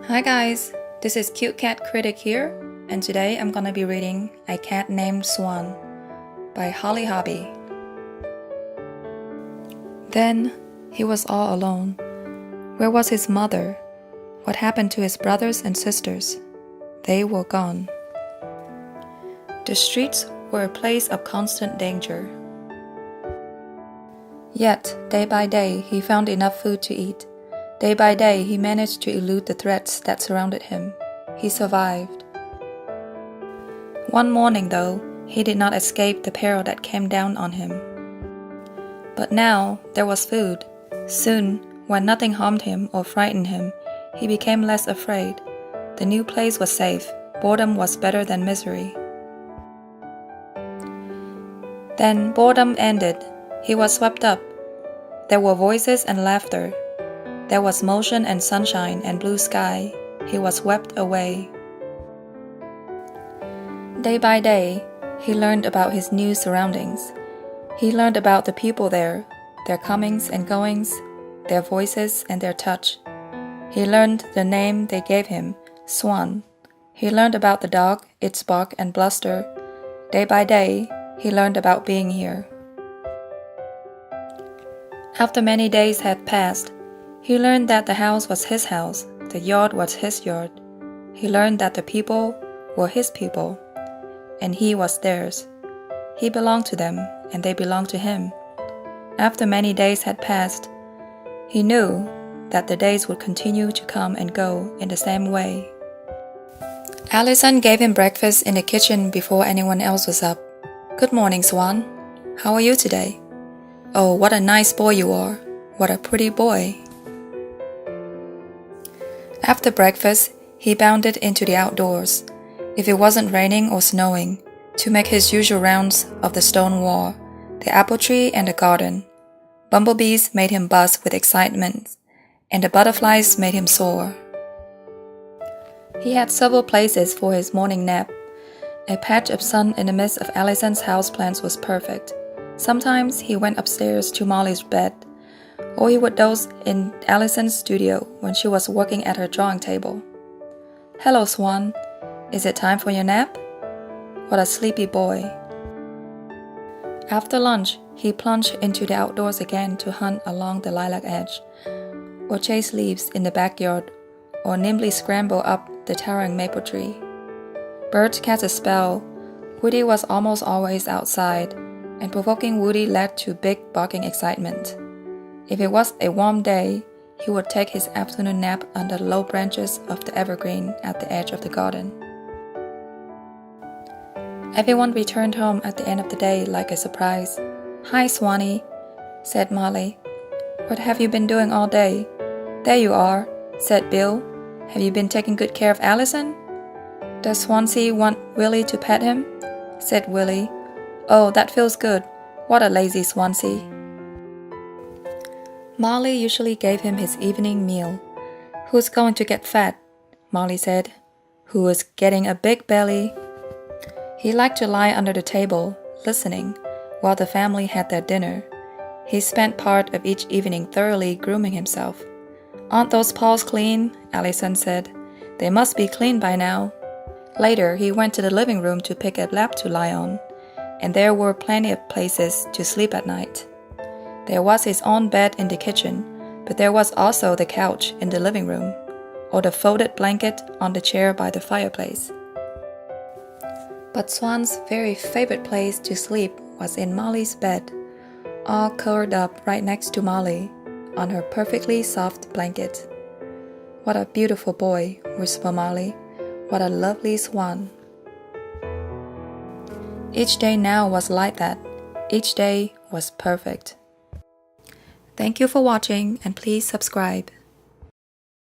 Hi guys, this is Cute Cat Critic here, and today I'm gonna be reading A Cat Named Swan by Hobbie. Then he was all alone. Where was his mother? What happened to his brothers and sisters? They were gone. The streets were a place of constant danger. Yet, day by day, he found enough food to eat. Day by day, he managed to elude the threats that surrounded him. He survived. One morning, though, he did not escape the peril that came down on him. But now, there was food. Soon, when nothing harmed him or frightened him, he became less afraid. The new place was safe. Boredom was better than misery. Then boredom ended. He was swept up. There were voices and laughter. There was motion and sunshine and blue sky. He was swept away. Day by day, he learned about his new surroundings. He learned about the people there, their comings and goings, their voices and their touch. He learned the name they gave him, Swan. He learned about the dog, its bark and bluster. Day by day, he learned about being here. After many days had passed, he learned that the house was his house, the yard was his yard. He learned that the people were his people, and he was theirs. He belonged to them, and they belonged to him. After many days had passed, he knew that the days would continue to come and go in the same way. Allison gave him breakfast in the kitchen before anyone else was up. "Good morning, Swan. How are you today?" "Oh, what a nice boy you are. What a pretty boy." After breakfast, he bounded into the outdoors, if it wasn't raining or snowing, to make his usual rounds of the stone wall, the apple tree, and the garden. Bumblebees made him buzz with excitement, and the butterflies made him soar. He had several places for his morning nap. A patch of sun in the midst of Allison's houseplants was perfect. Sometimes he went upstairs to Molly's bed, or he would doze in Allison's studio when she was working at her drawing table. "Hello, Swan. Is it time for your nap?" What a sleepy boy. After lunch, he plunged into the outdoors again to hunt along the lilac edge, or chase leaves in the backyard, or nimbly scramble up the towering maple tree. Birds cast a spell. Woody was almost always outside, and provoking Woody led to big barking excitement. If it was a warm day, he would take his afternoon nap under the low branches of the evergreen at the edge of the garden. Everyone returned home at the end of the day like a surprise. "Hi, Swanee," said Molly. "What have you been doing all day?" "There you are," said Bill. "Have you been taking good care of Allison?" "Does Swansea want Willie to pet him?" said Willie. "Oh, that feels good. What a lazy Swansea." Molly usually gave him his evening meal. "Who's going to get fat?" Molly said. "Who is getting a big belly?" He liked to lie under the table, listening, while the family had their dinner. He spent part of each evening thoroughly grooming himself. "Aren't those paws clean?" Allison said. "They must be clean by now." Later, he went to the living room to pick a lap to lie on, and there were plenty of places to sleep at night. There was his own bed in the kitchen, but there was also the couch in the living room, or the folded blanket on the chair by the fireplace. But Swan's very favorite place to sleep was in Molly's bed, all curled up right next to Molly, on her perfectly soft blanket. "What a beautiful boy," whispered Molly. "What a lovely Swan." Each day now was like that. Each day was perfect. Thank you for watching, and please subscribe.